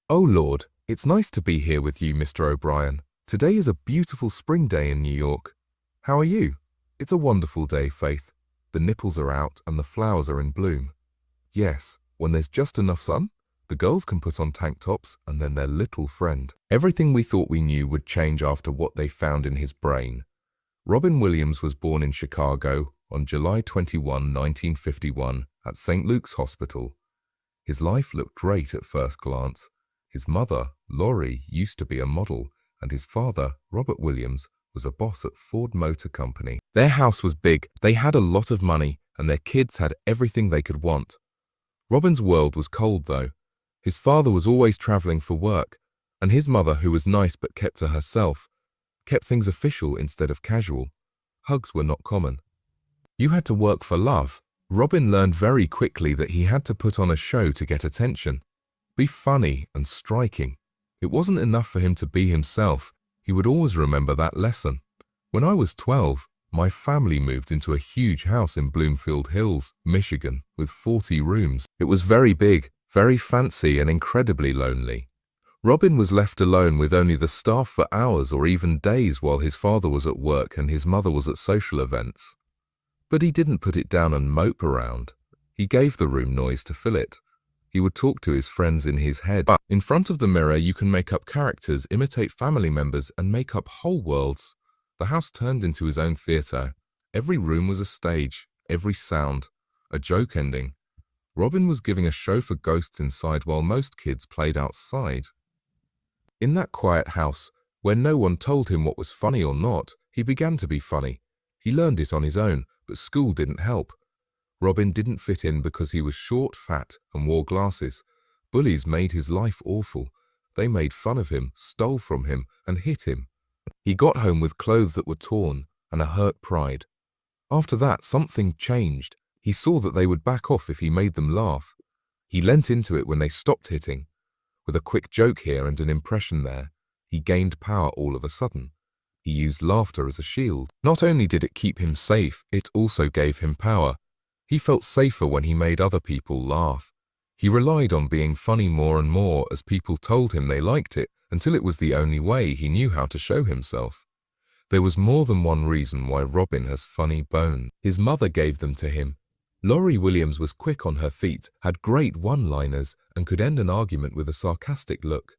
Oh Lord, it's nice to be here with you, Mr. O'Brien. Today is a beautiful spring day in New York. How are you? It's a wonderful day, Faith. The nipples are out and the flowers are in bloom. Yes, when there's just enough sun, the girls can put on tank tops and then their little friend. Everything we thought we knew would change after what they found in his brain. Robin Williams was born in Chicago on July 21, 1951, at St. Luke's Hospital. His life looked great at first glance. His mother, Laurie, used to be a model, and his father, Robert Williams, was a boss at Ford Motor Company. Their house was big, they had a lot of money, and their kids had everything they could want. Robin's world was cold, though. His father was always traveling for work, and his mother, who was nice but kept to herself, kept things official instead of casual. Hugs were not common. You had to work for love. Robin learned very quickly that he had to put on a show to get attention. Be funny and striking. It wasn't enough for him to be himself. He would always remember that lesson. When I was 12, my family moved into a huge house in Bloomfield Hills, Michigan, with 40 rooms. It was very big, very fancy, and incredibly lonely. Robin was left alone with only the staff for hours or even days while his father was at work and his mother was at social events. But he didn't put it down and mope around. He gave the room noise to fill it. He would talk to his friends in his head. In front of the mirror, you can make up characters, imitate family members, and make up whole worlds. The house turned into his own theater. Every room was a stage, every sound, a joke ending. Robin was giving a show for ghosts inside while most kids played outside. In that quiet house, where no one told him what was funny or not, he began to be funny. He learned it on his own, but school didn't help. Robin didn't fit in because he was short, fat, and wore glasses. Bullies made his life awful. They made fun of him, stole from him, and hit him. He got home with clothes that were torn and a hurt pride. After that, something changed. He saw that they would back off if he made them laugh. He leant into it when they stopped hitting. With a quick joke here and an impression there, he gained power all of a sudden. He used laughter as a shield. Not only did it keep him safe, it also gave him power. He felt safer when he made other people laugh. He relied on being funny more and more as people told him they liked it, until it was the only way he knew how to show himself. There was more than one reason why Robin has funny bones. His mother gave them to him. Laurie Williams was quick on her feet, had great one-liners, and could end an argument with a sarcastic look.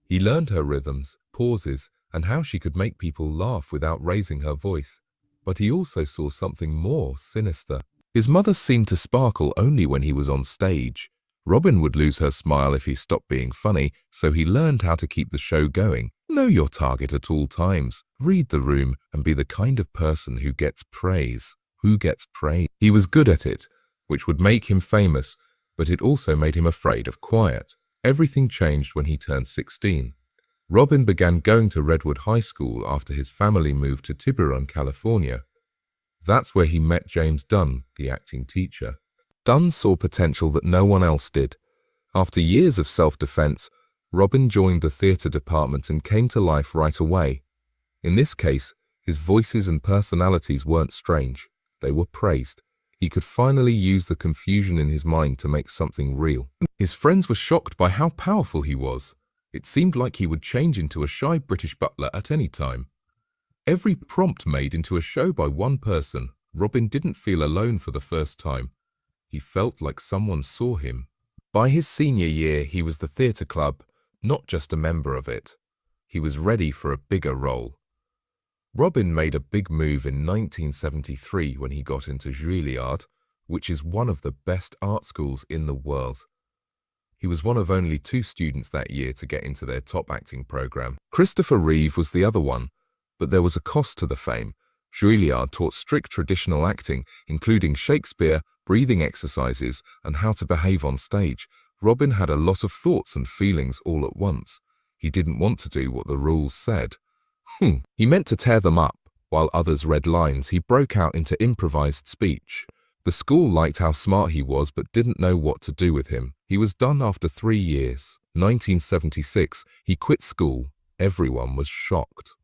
He learned her rhythms, pauses, and how she could make people laugh without raising her voice. But he also saw something more sinister. His mother seemed to sparkle only when he was on stage. Robin would lose her smile if he stopped being funny, so he learned how to keep the show going. Know your target at all times. Read the room and be the kind of person who gets praise. He was good at it, which would make him famous, but it also made him afraid of quiet. Everything changed when he turned 16. Robin began going to Redwood High School after his family moved to Tiburon, California. That's where he met James Dunn, the acting teacher. Dunn saw potential that no one else did. After years of self-defense, Robin joined the theater department and came to life right away. In this case, his voices and personalities weren't strange. They were praised. He could finally use the confusion in his mind to make something real. His friends were shocked by how powerful he was. It seemed like he would change into a shy British butler at any time. Every prompt made into a show by one person, Robin didn't feel alone for the first time. He felt like someone saw him. By his senior year, he was the theatre club, not just a member of it. He was ready for a bigger role. Robin made a big move in 1973 when he got into Juilliard, which is one of the best art schools in the world. He was one of only 2 students that year to get into their top acting program. Christopher Reeve was the other one, but there was a cost to the fame. Juilliard taught strict traditional acting, including Shakespeare, breathing exercises, and how to behave on stage. Robin had a lot of thoughts and feelings all at once. He didn't want to do what the rules said. He meant to tear them up. While others read lines, he broke out into improvised speech. The school liked how smart he was but didn't know what to do with him. He was done after 3 years. 1976, he quit school. Everyone was shocked.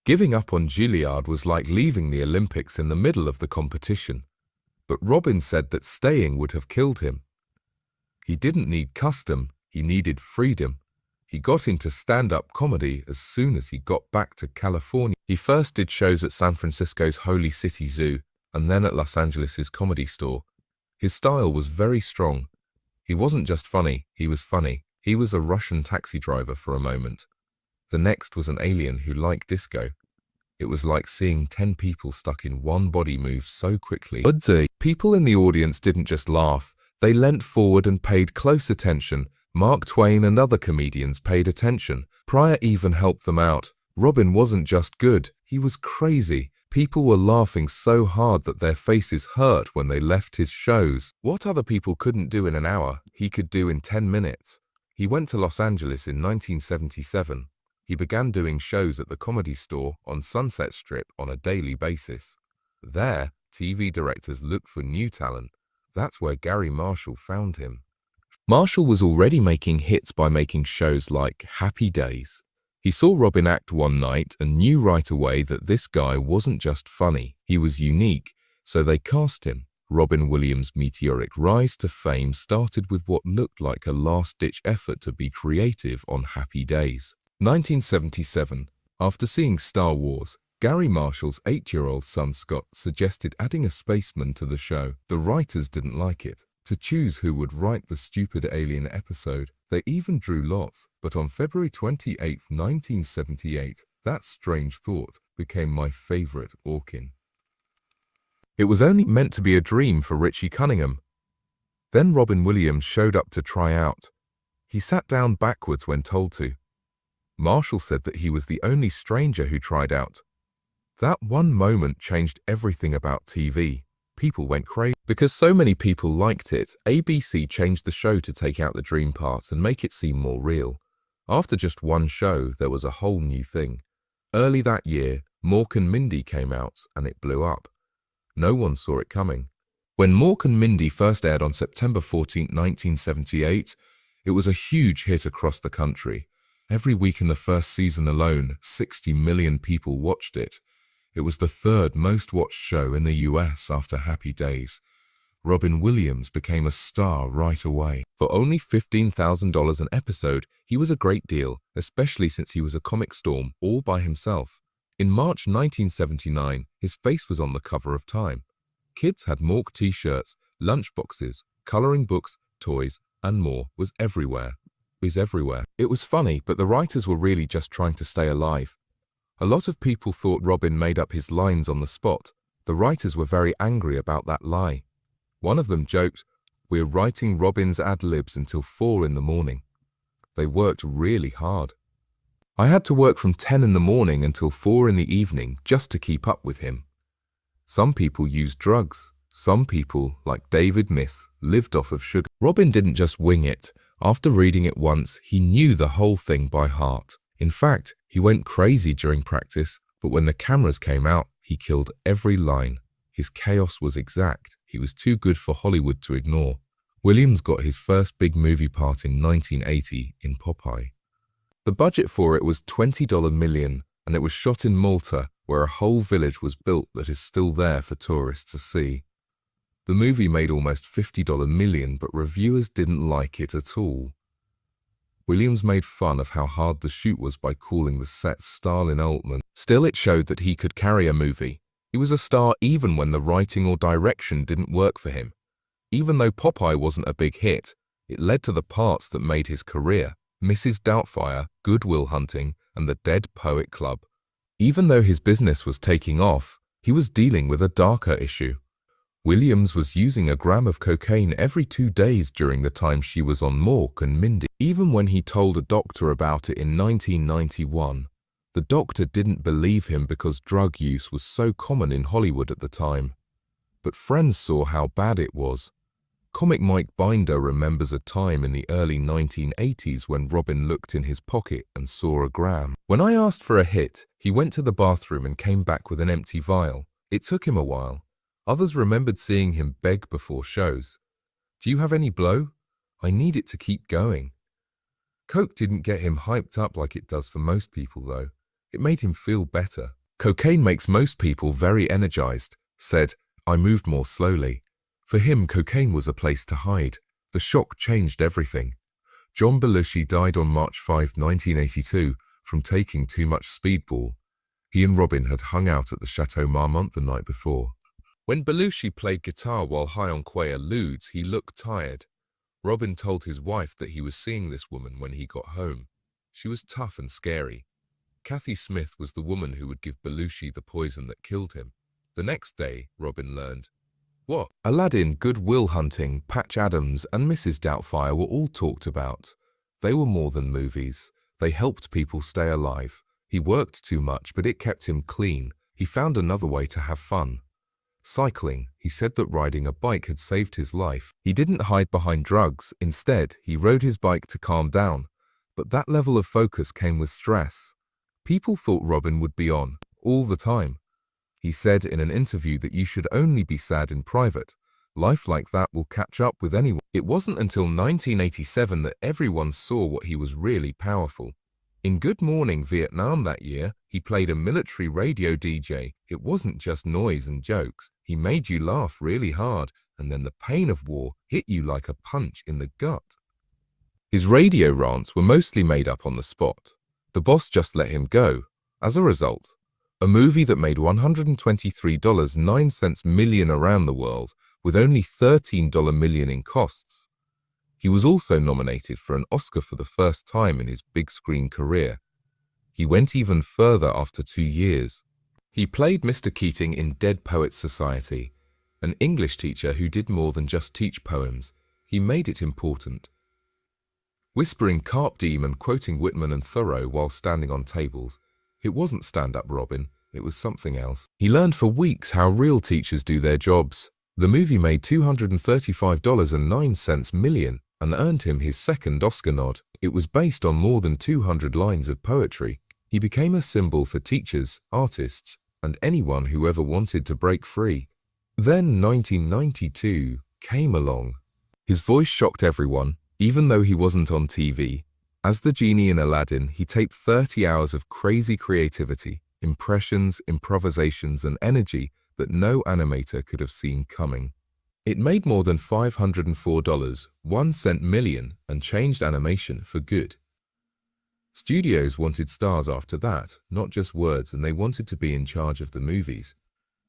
Giving up on Juilliard was like leaving the Olympics in the middle of the competition. But Robin said that staying would have killed him. He didn't need custom, He needed freedom. He got into stand-up comedy as soon as he got back to California. He first did shows at San Francisco's Holy City Zoo and then at Los Angeles's Comedy Store. His style was very strong. He wasn't just funny, he was funny. He was a Russian taxi driver for a moment. The next was an alien who liked disco. It was like seeing 10 people stuck in one body move so quickly. People in the audience didn't just laugh. They leant forward and paid close attention. Mark Twain and other comedians paid attention. Pryor even helped them out. Robin wasn't just good, he was crazy. People were laughing so hard that their faces hurt when they left his shows. What other people couldn't do in an hour, he could do in 10 minutes. He went to Los Angeles in 1977. He began doing shows at the Comedy Store on Sunset Strip on a daily basis. There, TV directors looked for new talent. That's where Garry Marshall found him. Marshall was already making hits by making shows like Happy Days. He saw Robin act one night and knew right away that this guy wasn't just funny, he was unique, so they cast him. Robin Williams' meteoric rise to fame started with what looked like a last-ditch effort to be creative on Happy Days. 1977. After seeing Star Wars, Garry Marshall's 8-year-old son Scott suggested adding a spaceman to the show. The writers didn't like it. To choose who would write the stupid alien episode, they even drew lots. But on February 28, 1978, that strange thought became my favorite Orkin. It was only meant to be a dream for Richie Cunningham. Then Robin Williams showed up to try out. He sat down backwards when told to. Marshall said that he was the only stranger who tried out. That one moment changed everything about TV. People went crazy. Because so many people liked it, ABC changed the show to take out the dream part and make it seem more real. After just one show, there was a whole new thing. Early that year, Mork and Mindy came out and it blew up. No one saw it coming. When Mork and Mindy first aired on September 14, 1978, it was a huge hit across the country. Every week in the first season alone, 60 million people watched it. It was the third most watched show in the US after Happy Days. Robin Williams became a star right away. For only $15,000 an episode, he was a great deal, especially since he was a comic storm all by himself. In March 1979, his face was on the cover of Time. Kids had Mork t-shirts, lunchboxes, coloring books, toys, and more was everywhere. It was funny, but the writers were really just trying to stay alive. A lot of people thought Robin made up his lines on the spot. The writers were very angry about that lie. One of them joked, "We're writing Robin's ad-libs until 4 in the morning." They worked really hard. I had to work from 10 in the morning until 4 in the evening just to keep up with him. Some people used drugs. Some people, like David Miss, lived off of sugar. Robin didn't just wing it. After reading it once, he knew the whole thing by heart. In fact, he went crazy during practice, but when the cameras came out, he killed every line. His chaos was exact. He was too good for Hollywood to ignore. Williams got his first big movie part in 1980 in Popeye. The budget for it was $20 million, and it was shot in Malta, where a whole village was built that is still there for tourists to see. The movie made almost $50 million, but reviewers didn't like it at all. Williams made fun of how hard the shoot was by calling the set Stalin Altman. Still, it showed that he could carry a movie. He was a star even when the writing or direction didn't work for him. Even though Popeye wasn't a big hit, it led to the parts that made his career: Mrs. Doubtfire, Good Will Hunting, and The Dead Poet Club. Even though his business was taking off, he was dealing with a darker issue. Williams was using a gram of cocaine every 2 days during the time she was on Mork and Mindy. Even when he told a doctor about it in 1991, the doctor didn't believe him because drug use was so common in Hollywood at the time. But friends saw how bad it was. Comic Mike Binder remembers a time in the early 1980s when Robin looked in his pocket and saw a gram. When I asked for a hit, he went to the bathroom and came back with an empty vial. It took him a while. Others remembered seeing him beg before shows. "Do you have any blow? I need it to keep going." Coke didn't get him hyped up like it does for most people, though. It made him feel better. "Cocaine makes most people very energized," said, "I moved more slowly." For him, cocaine was a place to hide. The shock changed everything. John Belushi died on March 5, 1982, from taking too much speedball. He and Robin had hung out at the Chateau Marmont the night before. When Belushi played guitar while high on Quaaludes, he looked tired. Robin told his wife that he was seeing this woman when he got home. She was tough and scary. Kathy Smith was the woman who would give Belushi the poison that killed him. The next day, Robin learned. What? Aladdin, Good Will Hunting, Patch Adams, and Mrs. Doubtfire were all talked about. They were more than movies. They helped people stay alive. He worked too much, but it kept him clean. He found another way to have fun. Cycling. He said that riding a bike had saved his life. He didn't hide behind drugs. Instead, he rode his bike to calm down. But that level of focus came with stress. People thought Robin would be on, all the time. He said in an interview that you should only be sad in private. Life like that will catch up with anyone. It wasn't until 1987 that everyone saw what he was really powerful. In Good Morning Vietnam that year, he played a military radio DJ. It wasn't just noise and jokes. He made you laugh really hard, and then the pain of war hit you like a punch in the gut. His radio rants were mostly made up on the spot. The boss just let him go. As a result, a movie that made $123.09 million around the world with only $13 million in costs. He was also nominated for an Oscar for the first time in his big-screen career. He went even further after 2 years. He played Mr. Keating in Dead Poets Society, an English teacher who did more than just teach poems. He made it important. Whispering carpe diem and quoting Whitman and Thoreau while standing on tables. It wasn't stand-up Robin, it was something else. He learned for weeks how real teachers do their jobs. The movie made $235.09 million and earned him his second Oscar nod. It was based on more than 200 lines of poetry. He became a symbol for teachers, artists, and anyone who ever wanted to break free. Then 1992 came along. His voice shocked everyone, even though he wasn't on TV. As the genie in Aladdin, he taped 30 hours of crazy creativity, impressions, improvisations, and energy that no animator could have seen coming. It made more than $504.01 million and changed animation for good. Studios wanted stars after that, not just words, and they wanted to be in charge of the movies.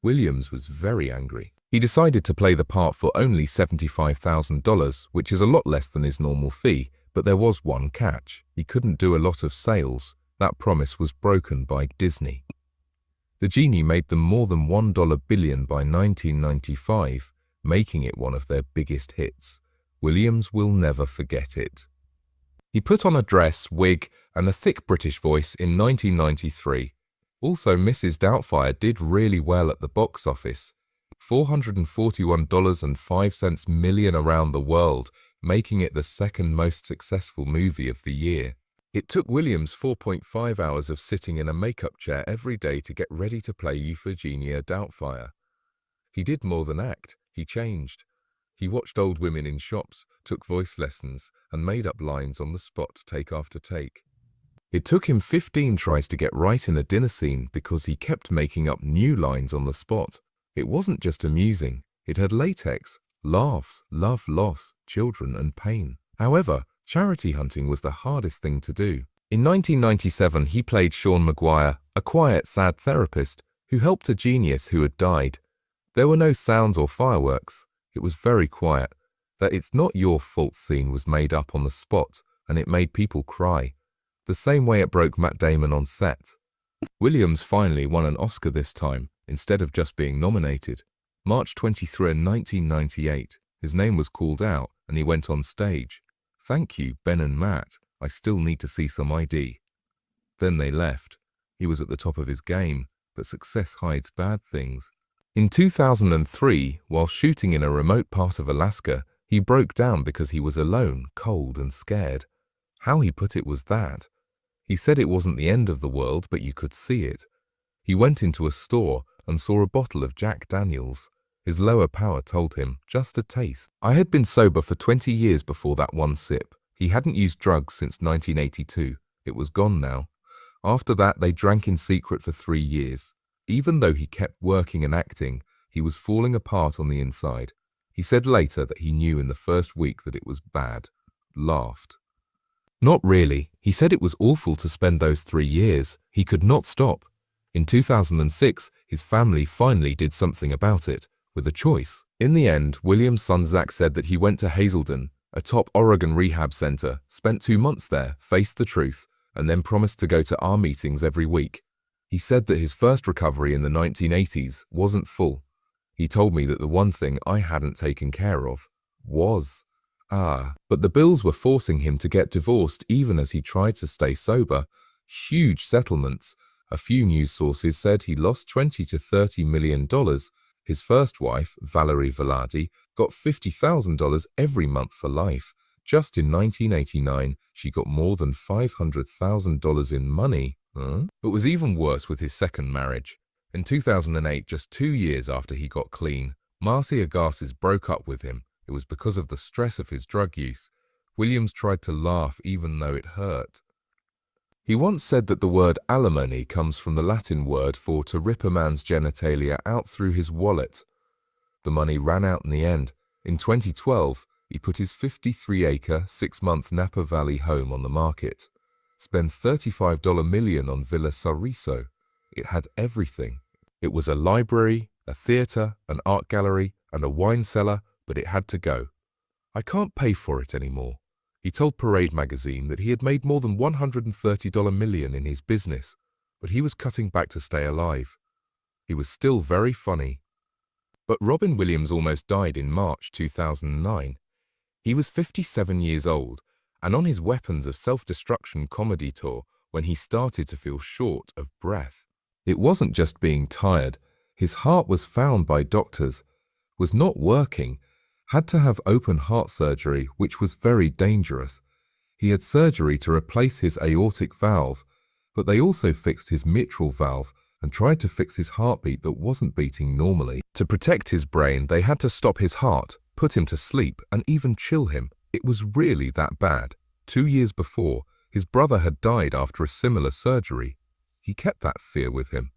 Williams was very angry. He decided to play the part for only $75,000, which is a lot less than his normal fee, but there was one catch. He couldn't do a lot of sales. That promise was broken by Disney. The genie made them more than $1 billion by 1995, making it one of their biggest hits. Williams will never forget it. He put on a dress, wig, and a thick British voice in 1993. Also, Mrs. Doubtfire did really well at the box office. $441.05 million around the world, making it the second most successful movie of the year. It took Williams 4.5 hours of sitting in a makeup chair every day to get ready to play Euphegenia Doubtfire. He did more than act, he changed. He watched old women in shops, took voice lessons, and made up lines on the spot take after take. It took him 15 tries to get right in a dinner scene because he kept making up new lines on the spot. It wasn't just amusing, it had latex, laughs, love, loss, children, and pain. However, charity hunting was the hardest thing to do. In 1997, he played Sean Maguire, a quiet, sad therapist who helped a genius who had died. There were no sounds or fireworks. It was very quiet. That "it's not your fault" scene was made up on the spot, and it made people cry. The same way it broke Matt Damon on set. Williams finally won an Oscar this time, instead of just being nominated. March 23, 1998, his name was called out, and he went on stage. "Thank you, Ben and Matt. I still need to see some ID." Then they left. He was at the top of his game, but success hides bad things. In 2003, while shooting in a remote part of Alaska, he broke down because he was alone, cold and scared. How he put it was that. He said it wasn't the end of the world, but you could see it. He went into a store and saw a bottle of Jack Daniels. His lower power told him, "Just a taste." I had been sober for 20 years before that one sip. He hadn't used drugs since 1982. It was gone now. After that, they drank in secret for 3 years. Even though he kept working and acting, he was falling apart on the inside. He said later that he knew in the first week that it was bad. Laughed. Not really. He said it was awful to spend those 3 years. He could not stop. In 2006, his family finally did something about it, with a choice. In the end, William's son Zach said that he went to Hazelden, a top Oregon rehab center, spent 2 months there, faced the truth, and then promised to go to our meetings every week. He said that his first recovery in the 1980s wasn't full. He told me that the one thing I hadn't taken care of was... but the bills were forcing him to get divorced even as he tried to stay sober. Huge settlements. A few news sources said he lost $20 to $30 million. His first wife, Valerie Velarde, got $50,000 every month for life. Just in 1989, she got more than $500,000 in money. It was even worse with his second marriage. In 2008, just 2 years after he got clean, Marcia Garces broke up with him. It was because of the stress of his drug use. Williams tried to laugh even though it hurt. He once said that the word alimony comes from the Latin word for to rip a man's genitalia out through his wallet. The money ran out in the end. In 2012, he put his 53-acre, 6-month Napa Valley home on the market. Spent $35 million on Villa Sorriso. It had everything. It was a library, a theater, an art gallery, and a wine cellar, but it had to go. I can't pay for it anymore. He told Parade magazine that he had made more than $130 million in his business, but he was cutting back to stay alive. He was still very funny. But Robin Williams almost died in March 2009. He was 57 years old and on his Weapons of Self-Destruction comedy tour when he started to feel short of breath. It wasn't just being tired. His heart was found by doctors, was not working, had to have open heart surgery, which was very dangerous. He had surgery to replace his aortic valve, but they also fixed his mitral valve and tried to fix his heartbeat that wasn't beating normally. To protect his brain, they had to stop his heart, put him to sleep, and even chill him. It was really that bad. 2 years before, his brother had died after a similar surgery. He kept that fear with him.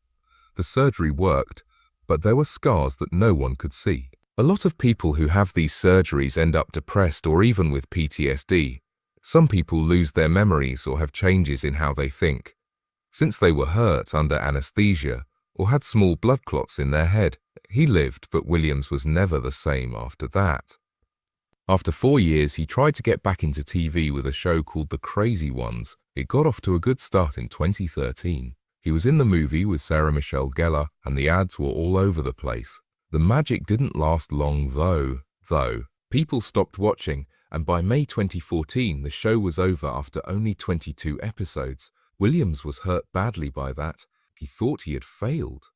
The surgery worked, but there were scars that no one could see. A lot of people who have these surgeries end up depressed or even with PTSD. Some people lose their memories or have changes in how they think. Since they were hurt under anesthesia or had small blood clots in their head, he lived, but Williams was never the same after that. After 4 years, he tried to get back into TV with a show called The Crazy Ones. It got off to a good start in 2013. He was in the movie with Sarah Michelle Gellar, and the ads were all over the place. The magic didn't last long though. People stopped watching, and by May 2014, the show was over after only 22 episodes. Williams was hurt badly by that. He thought he had failed.